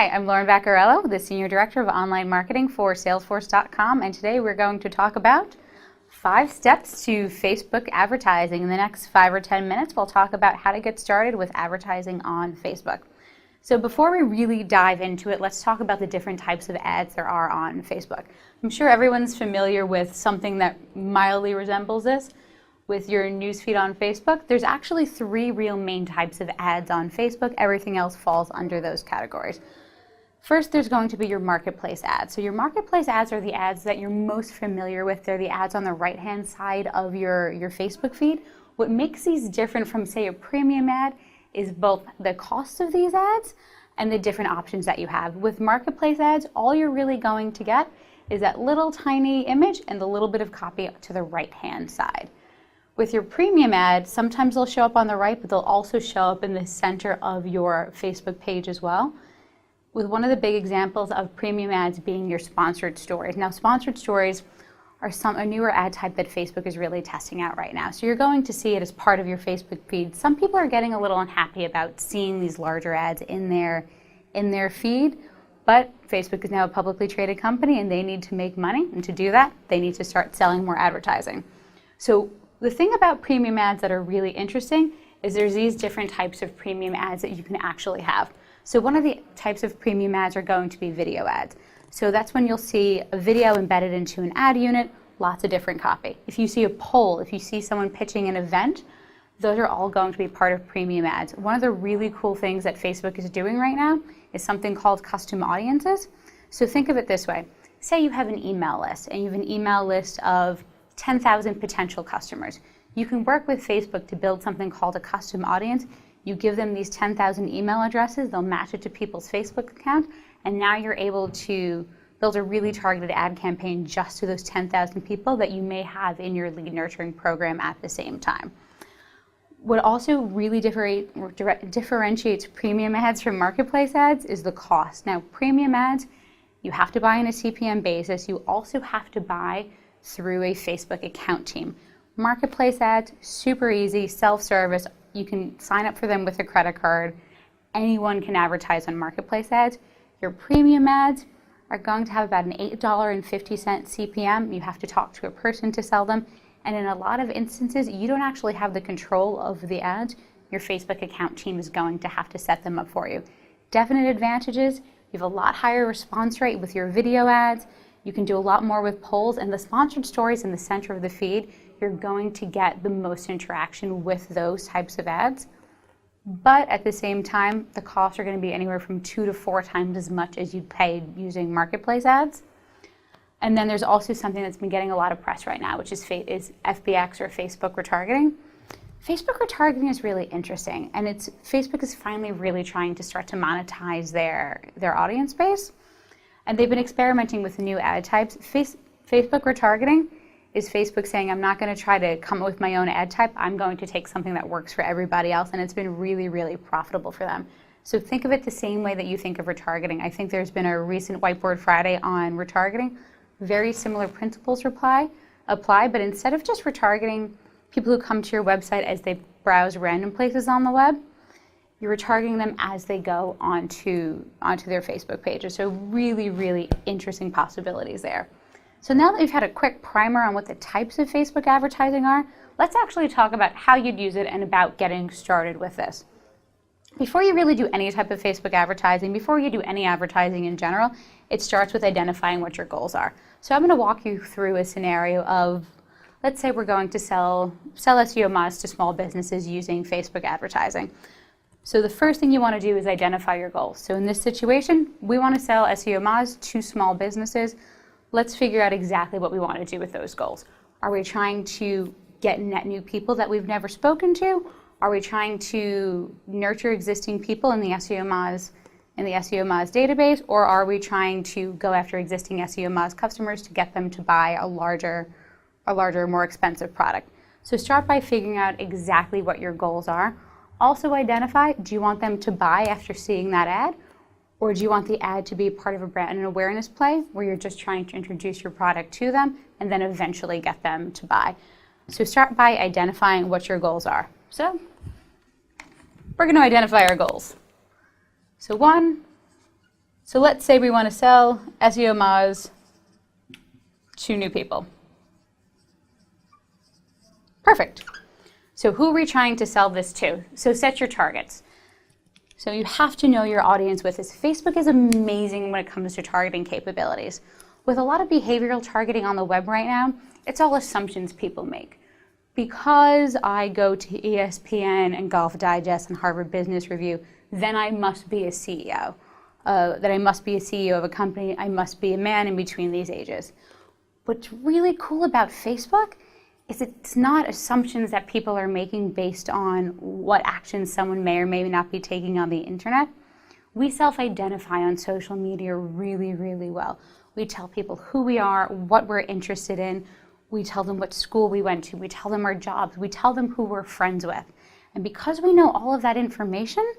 Hi, I'm Lauren Vaccarello, the Senior Director of Online Marketing for Salesforce.com, and today we're going to talk about 5 steps to Facebook advertising. In the next 5 or 10 minutes, we'll talk about how to get started with advertising on Facebook. So before we really dive into it, let's talk about the different types of ads there are on Facebook. I'm sure everyone's familiar with something that mildly resembles this. With your newsfeed on Facebook, there's actually 3 real main types of ads on Facebook. Everything else falls under those categories. First, there's going to be your marketplace ads. So your marketplace ads are the ads that you're most familiar with. They're the ads on the right-hand side of your Facebook feed. What makes these different from, say, a premium ad is both the cost of these ads and the different options that you have. With marketplace ads, all you're really going to get is that little tiny image and the little bit of copy to the right-hand side. With your premium ads, sometimes they'll show up on the right, but they'll also show up in the center of your Facebook page as well. With one of the big examples of premium ads being your sponsored stories. Now, sponsored stories are a newer ad type that Facebook is really testing out right now. So you're going to see it as part of your Facebook feed. Some people are getting a little unhappy about seeing these larger ads in their feed, but Facebook is now a publicly traded company and they need to make money, and to do that, they need to start selling more advertising. So the thing about premium ads that are really interesting is there's these different types of premium ads that you can actually have. So one of the types of premium ads are going to be video ads. So that's when you'll see a video embedded into an ad unit, lots of different copy. If you see a poll, if you see someone pitching an event, those are all going to be part of premium ads. One of the really cool things that Facebook is doing right now is something called custom audiences. So think of it this way. Say you have an email list, and you have an email list of 10,000 potential customers. You can work with Facebook to build something called a custom audience. You give them these 10,000 email addresses, they'll match it to people's Facebook account, and now you're able to build a really targeted ad campaign just to those 10,000 people that you may have in your lead nurturing program at the same time. What also really differentiates premium ads from marketplace ads is the cost. Now, premium ads, you have to buy on a CPM basis. You also have to buy through a Facebook account team. Marketplace ads, super easy, self-service. You can sign up for them with a credit card. Anyone can advertise on marketplace ads. Your premium ads are going to have about an $8.50 CPM. You have to talk to a person to sell them. And in a lot of instances, you don't actually have the control of the ads. Your Facebook account team is going to have to set them up for you. Definite advantages, you have a lot higher response rate with your video ads. You can do a lot more with polls, and the sponsored stories in the center of the feed, you're going to get the most interaction with those types of ads. But at the same time, the costs are going to be anywhere from 2 to 4 times as much as you paid using marketplace ads. And then there's also something that's been getting a lot of press right now, which is FBX, or Facebook retargeting. Facebook retargeting is really interesting, and Facebook is finally really trying to start to monetize their audience base. And they've been experimenting with new ad types. Facebook retargeting is Facebook saying, I'm not going to try to come up with my own ad type. I'm going to take something that works for everybody else, and it's been really, really profitable for them. So think of it the same way that you think of retargeting. I think there's been a recent Whiteboard Friday on retargeting. Very similar principles apply, but instead of just retargeting people who come to your website as they browse random places on the web, you're retargeting them as they go onto their Facebook pages. So really, really interesting possibilities there. So now that we've had a quick primer on what the types of Facebook advertising are, let's actually talk about how you'd use it and about getting started with this. Before you really do any type of Facebook advertising, before you do any advertising in general, it starts with identifying what your goals are. So I'm going to walk you through a scenario of, let's say we're going to sell SEO mods to small businesses using Facebook advertising. So the first thing you want to do is identify your goals. So in this situation, we want to sell SEO mods to small businesses. Let's figure out exactly what we want to do with those goals. Are we trying to get net new people that we've never spoken to? Are we trying to nurture existing people in the SEO mods database, or are we trying to go after existing SEO mods customers to get them to buy a larger, more expensive product? So start by figuring out exactly what your goals are. Also identify, do you want them to buy after seeing that ad? Or do you want the ad to be part of a brand and awareness play where you're just trying to introduce your product to them and then eventually get them to buy? So start by identifying what your goals are. So we're going to identify our goals. So 1, So let's say we want to sell SEO Moz to new people. Perfect. So who are we trying to sell this to? So set your targets. So you have to know your audience with this. Facebook is amazing when it comes to targeting capabilities. With a lot of behavioral targeting on the web right now, it's all assumptions people make. Because I go to ESPN and Golf Digest and Harvard Business Review, then I must be a CEO. That I must be a CEO of a company, I must be a man in between these ages. What's really cool about Facebook is it's not assumptions that people are making based on what actions someone may or may not be taking on the internet. We self-identify on social media really, really well. We tell people who we are, what we're interested in. We tell them what school we went to. We tell them our jobs. We tell them who we're friends with. And because we know all of that information,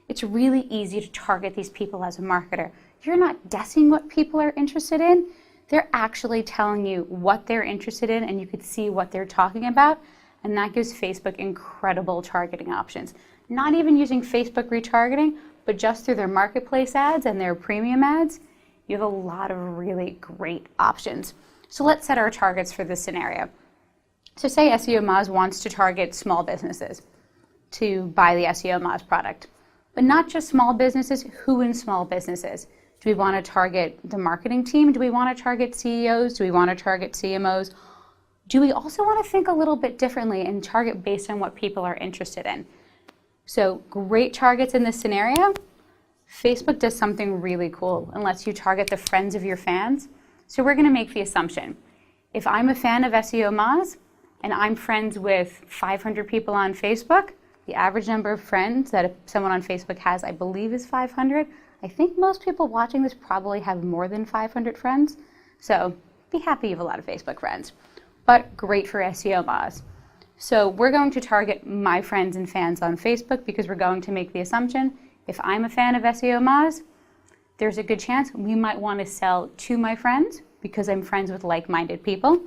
it's really easy to target these people as a marketer. You're not guessing what people are interested in. They're actually telling you what they're interested in, and you could see what they're talking about. And that gives Facebook incredible targeting options. Not even using Facebook retargeting, but just through their marketplace ads and their premium ads, you have a lot of really great options. So let's set our targets for this scenario. So say SEO Moz wants to target small businesses to buy the SEO Moz product. But not just small businesses, who in small businesses? Do we want to target the marketing team? Do we want to target CEOs? Do we want to target CMOs? Do we also want to think a little bit differently and target based on what people are interested in? So great targets in this scenario. Facebook does something really cool and lets you target the friends of your fans. So we're going to make the assumption. If I'm a fan of SEO Moz and I'm friends with 500 people on Facebook, the average number of friends that someone on Facebook has, I believe, is 500. I think most people watching this probably have more than 500 friends. So be happy you have a lot of Facebook friends. But great for SEO Moz. So we're going to target my friends and fans on Facebook because we're going to make the assumption if I'm a fan of SEO Moz, there's a good chance we might want to sell to my friends because I'm friends with like-minded people.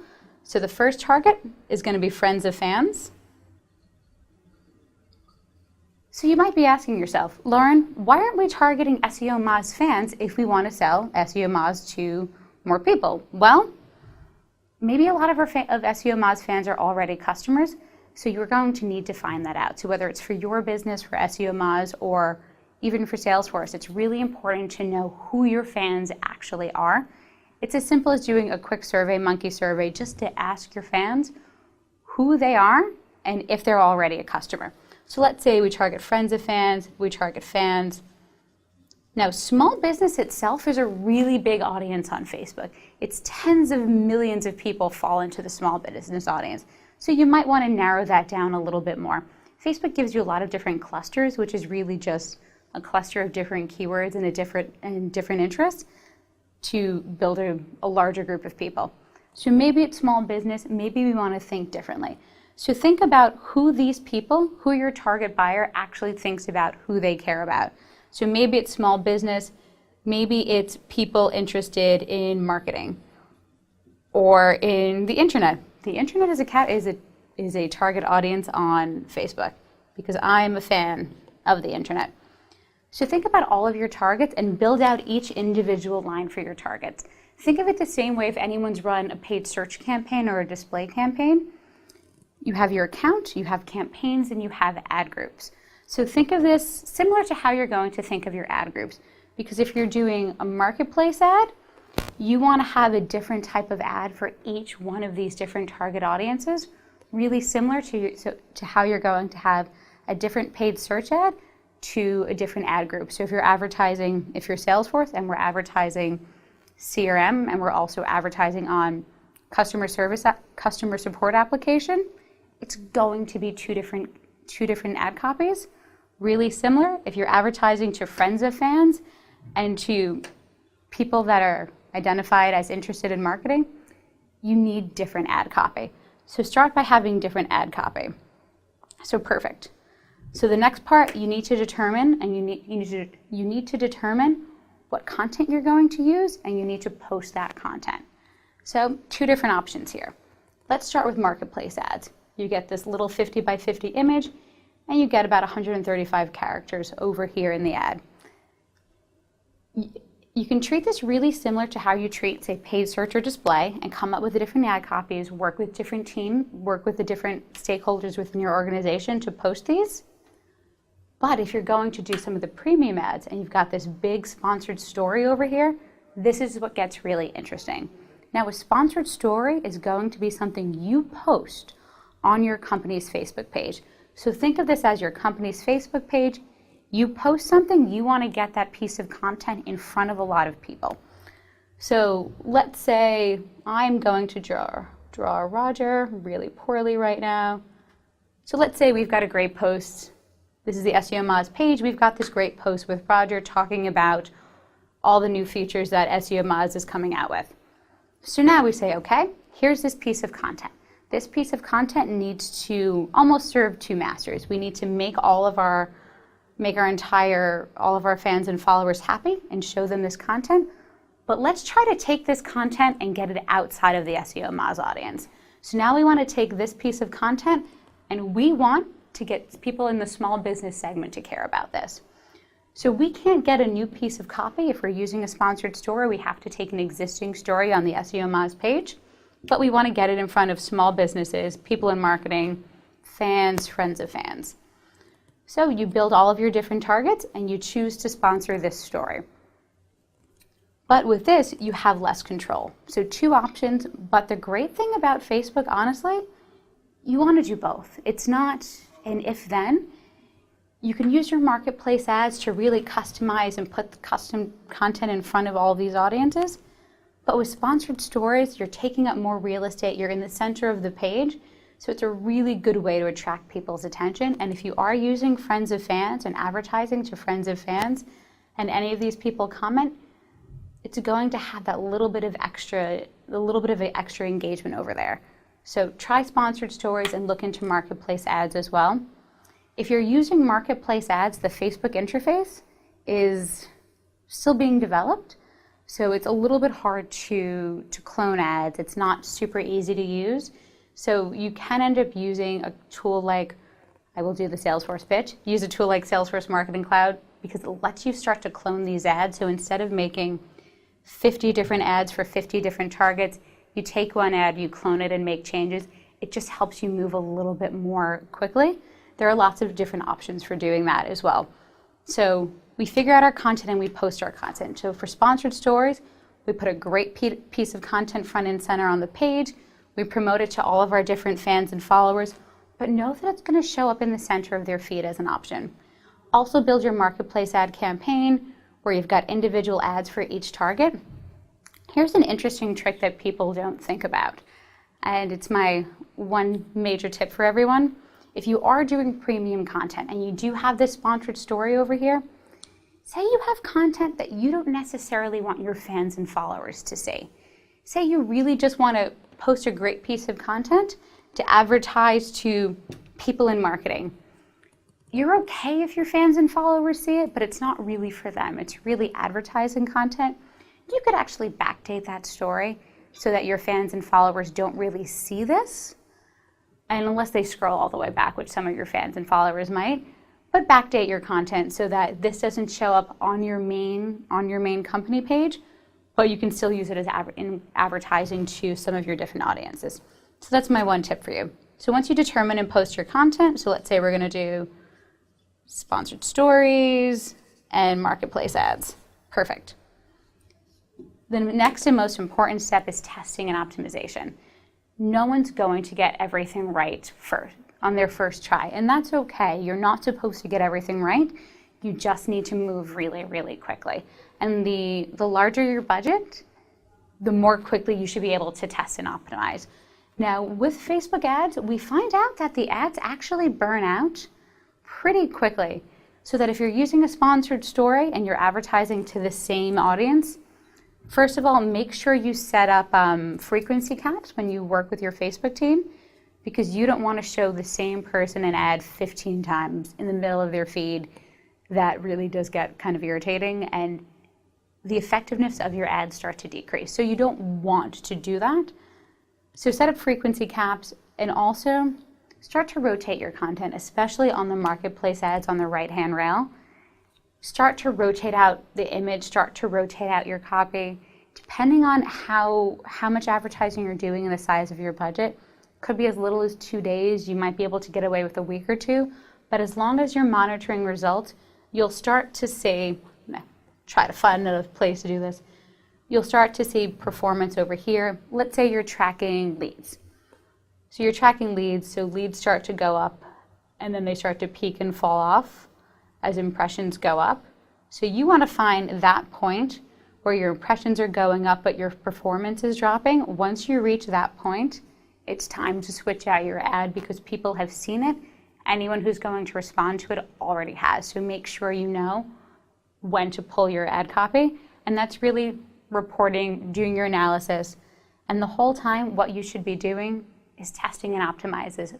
So the first target is going to be friends of fans. So you might be asking yourself, Lauren, why aren't we targeting SEO Moz fans if we want to sell SEO Moz to more people? Well, maybe a lot of SEO Moz fans are already customers, so you're going to need to find that out. So whether it's for your business, for SEO Moz, or even for Salesforce, it's really important to know who your fans actually are. It's as simple as doing a quick survey, monkey survey, just to ask your fans who they are and if they're already a customer. So let's say we target friends of fans, we target fans. Now, small business itself is a really big audience on Facebook. It's tens of millions of people fall into the small business audience. So you might want to narrow that down a little bit more. Facebook gives you a lot of different clusters, which is really just a cluster of different keywords and different interests to build a larger group of people. So maybe it's small business, maybe we want to think differently. So think about who these people, who your target buyer actually thinks about, who they care about. So maybe it's small business, maybe it's people interested in marketing or in the internet. The internet is a target audience on Facebook because I'm a fan of the internet. So think about all of your targets and build out each individual line for your targets. Think of it the same way if anyone's run a paid search campaign or a display campaign. You have your account, you have campaigns, and you have ad groups. So think of this similar to how you're going to think of your ad groups. Because if you're doing a marketplace ad, you want to have a different type of ad for each one of these different target audiences, really similar to how you're going to have a different paid search ad to a different ad group. So if you're advertising, if you're Salesforce and we're advertising CRM and we're also advertising on customer support application, it's going to be two different ad copies, really similar. If you're advertising to friends of fans and to people that are identified as interested in marketing, you need different ad copy. So start by having different ad copy. So perfect. So the next part you need to determine, and you need to determine what content you're going to use, and you need to post that content. So two different options here. Let's start with marketplace ads. You get this little 50 by 50 image, and you get about 135 characters over here in the ad. You can treat this really similar to how you treat, say, paid search or display, and come up with the different ad copies, work with different teams, work with the different stakeholders within your organization to post these. But if you're going to do some of the premium ads and you've got this big sponsored story over here, this is what gets really interesting. Now, a sponsored story is going to be something you post on your company's Facebook page. So think of this as your company's Facebook page. You post something, you want to get that piece of content in front of a lot of people. So let's say I'm going to draw Roger really poorly right now. So let's say we've got a great post. This is the SEO Moz page. We've got this great post with Roger talking about all the new features that SEO Moz is coming out with. So now we say, okay, here's this piece of content. This piece of content needs to almost serve two masters. We need to make all of our fans and followers happy and show them this content. But let's try to take this content and get it outside of the SEO Moz audience. So now we want to take this piece of content and we want to get people in the small business segment to care about this. So we can't get a new piece of copy if we're using a sponsored story. We have to take an existing story on the SEO Moz page, but we want to get it in front of small businesses, people in marketing, fans, friends of fans. So you build all of your different targets and you choose to sponsor this story. But with this, you have less control. So two options, but the great thing about Facebook, honestly, you want to do both. It's not an if-then. You can use your marketplace ads to really customize and put custom content in front of all these audiences. But with sponsored stories, you're taking up more real estate. You're in the center of the page. So it's a really good way to attract people's attention. And if you are using friends of fans and advertising to friends of fans, and any of these people comment, it's going to have that little bit of extra engagement over there. So try sponsored stories and look into marketplace ads as well. If you're using marketplace ads, the Facebook interface is still being developed. So it's a little bit hard to clone ads. It's not super easy to use. So you can end up using a tool like, I will do the Salesforce pitch, use a tool like Salesforce Marketing Cloud because it lets you start to clone these ads. So instead of making 50 different ads for 50 different targets, you take one ad, you clone it and make changes. It just helps you move a little bit more quickly. There are lots of different options for doing that as well. So we figure out our content and we post our content. So for sponsored stories, we put a great piece of content front and center on the page. We promote it to all of our different fans and followers, but know that it's going to show up in the center of their feed as an option. Also build your marketplace ad campaign where you've got individual ads for each target. Here's an interesting trick that people don't think about, and it's my one major tip for everyone. If you are doing premium content and you do have this sponsored story over here, say you have content that you don't necessarily want your fans and followers to see. Say you really just want to post a great piece of content to advertise to people in marketing. You're okay if your fans and followers see it, but it's not really for them. It's really advertising content. You could actually backdate that story so that your fans and followers don't really see this, and unless they scroll all the way back, which some of your fans and followers might, but backdate your content so that this doesn't show up on your main company page, but you can still use it as advertising to some of your different audiences. So that's my one tip for you. So once you determine and post your content, so let's say we're going to do sponsored stories and marketplace ads. Perfect. The next and most important step is testing and optimization. No one's going to get everything right first on their first try, and that's okay. You're not supposed to get everything right. You just need to move really, really quickly. And the larger your budget, the more quickly you should be able to test and optimize. Now, with Facebook ads, we find out that the ads actually burn out pretty quickly. So that if you're using a sponsored story and you're advertising to the same audience, first of all, make sure you set up frequency caps when you work with your Facebook team, because you don't want to show the same person an ad 15 times in the middle of their feed. That really does get kind of irritating, and the effectiveness of your ads start to decrease. So you don't want to do that. So set up frequency caps, and also start to rotate your content, especially on the marketplace ads on the right-hand rail. start to rotate out the image, start to rotate out your copy. Depending on how much advertising you're doing and the size of your budget, could be as little as 2 days. You might be able to get away with a week or two, but as long as you're monitoring results, you'll start to see, try to find another place to do this, you'll start to see performance over here. Let's say you're tracking leads. So you're tracking leads, so leads start to go up, and then they start to peak and fall off as impressions go up. So you want to find that point where your impressions are going up but your performance is dropping. Once you reach that point, it's time to switch out your ad because people have seen it. Anyone who's going to respond to it already has. So make sure you know when to pull your ad copy. And that's really reporting, doing your analysis. And the whole time, what you should be doing is testing and optimizing.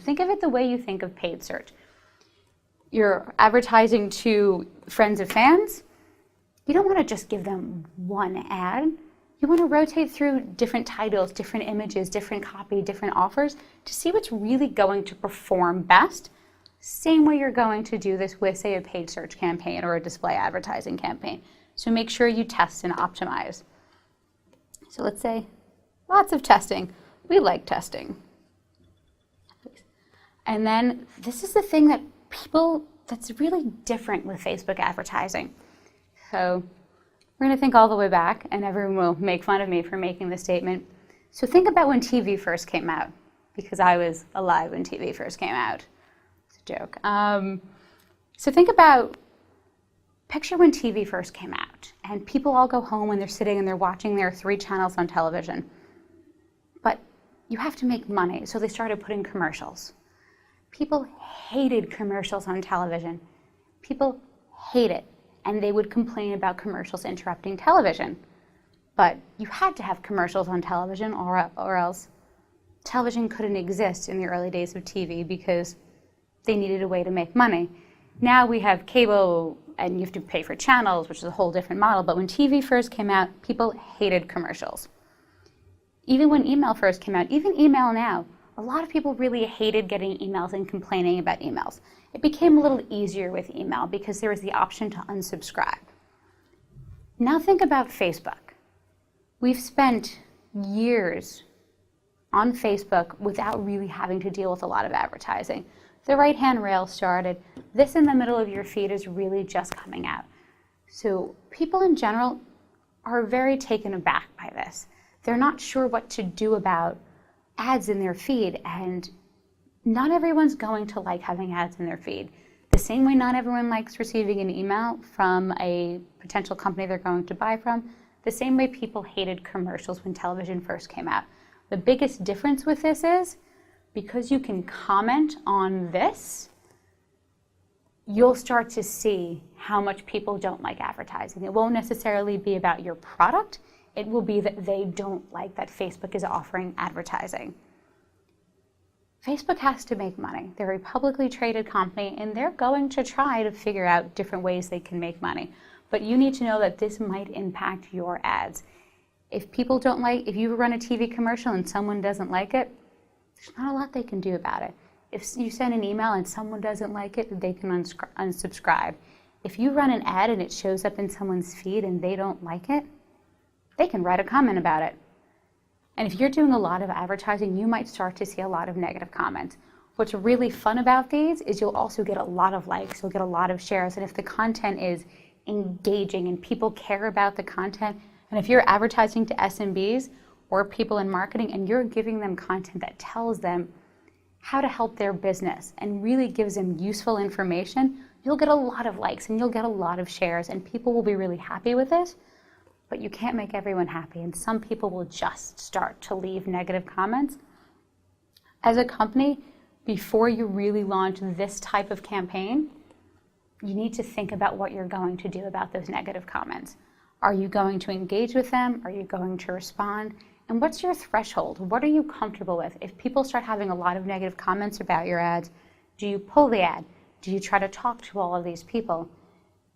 Think of it the way you think of paid search. You're advertising to friends and fans. You don't want to just give them one ad. You want to rotate through different titles, different images, different copy, different offers to see what's really going to perform best. Same way you're going to do this with, say, a paid search campaign or a display advertising campaign. So make sure you test and optimize. So let's say lots of testing. We like testing. And then this is the thing that's really different with Facebook advertising. So we're going to think all the way back, and everyone will make fun of me for making this statement. So think about when TV first came out, because I was alive when TV first came out. It's a joke. So picture when TV first came out, and people all go home and they're sitting and they're watching their 3 channels on television. But you have to make money, so they started putting commercials. People hated commercials on television. People hate it. And they would complain about commercials interrupting television. But you had to have commercials on television or else television couldn't exist in the early days of TV because they needed a way to make money. Now we have cable and you have to pay for channels, which is a whole different model. But when TV first came out, people hated commercials. Even when email first came out, even email now, a lot of people really hated getting emails and complaining about emails. It became a little easier with email because there was the option to unsubscribe. Now think about Facebook. We've spent years on Facebook without really having to deal with a lot of advertising. The right-hand rail started. This in the middle of your feed is really just coming out. So people in general are very taken aback by this. They're not sure what to do about ads in their feed, and not everyone's going to like having ads in their feed. The same way not everyone likes receiving an email from a potential company they're going to buy from, the same way people hated commercials when television first came out. The biggest difference with this is, because you can comment on this, you'll start to see how much people don't like advertising. It won't necessarily be about your product. It will be that they don't like that Facebook is offering advertising. Facebook has to make money. They're a publicly traded company, and they're going to try to figure out different ways they can make money. But you need to know that this might impact your ads. If you run a TV commercial and someone doesn't like it, there's not a lot they can do about it. If you send an email and someone doesn't like it, they can unsubscribe. If you run an ad and it shows up in someone's feed and they don't like it, they can write a comment about it. And if you're doing a lot of advertising, you might start to see a lot of negative comments. What's really fun about these is you'll also get a lot of likes, you'll get a lot of shares, and if the content is engaging and people care about the content, and if you're advertising to SMBs or people in marketing and you're giving them content that tells them how to help their business and really gives them useful information, you'll get a lot of likes and you'll get a lot of shares, and people will be really happy with this. But you can't make everyone happy, and some people will just start to leave negative comments. As a company, before you really launch this type of campaign, you need to think about what you're going to do about those negative comments. Are you going to engage with them? Are you going to respond? And what's your threshold? What are you comfortable with? If people start having a lot of negative comments about your ads, do you pull the ad? Do you try to talk to all of these people?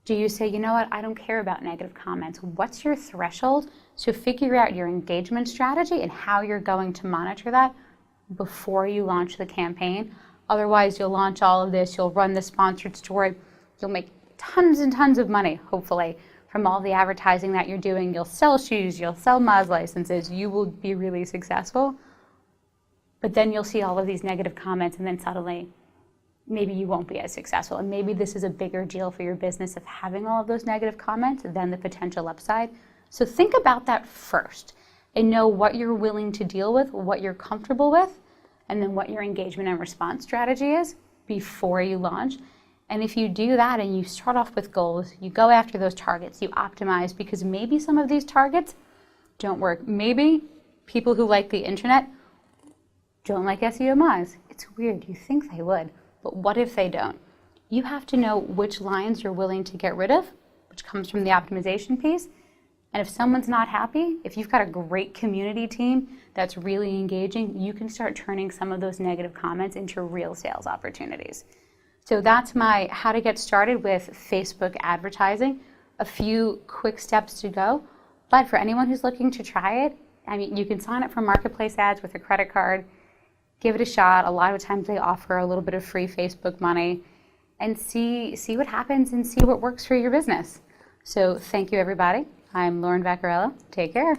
Do you say, you know what, I don't care about negative comments? What's your threshold? So figure out your engagement strategy and how you're going to monitor that before you launch the campaign. Otherwise, you'll launch all of this, you'll run the sponsored story, you'll make tons and tons of money, hopefully, from all the advertising that you're doing. You'll sell shoes, you'll sell Moz licenses, you will be really successful. But then you'll see all of these negative comments, and then suddenly maybe you won't be as successful. And maybe this is a bigger deal for your business of having all of those negative comments than the potential upside. So think about that first and know what you're willing to deal with, what you're comfortable with, and then what your engagement and response strategy is before you launch. And if you do that and you start off with goals, you go after those targets, you optimize, because maybe some of these targets don't work. Maybe people who like the internet don't like SEO Moz. It's weird, you think they would, but what if they don't? You have to know which lines you're willing to get rid of, which comes from the optimization piece. And if someone's not happy, if you've got a great community team that's really engaging, you can start turning some of those negative comments into real sales opportunities. So that's my how to get started with Facebook advertising. A few quick steps to go. But for anyone who's looking to try it, I mean, you can sign up for marketplace ads with a credit card. Give it a shot. A lot of times they offer a little bit of free Facebook money, and see what happens and see what works for your business. So thank you, everybody. I'm Lauren Vaccarello. Take care.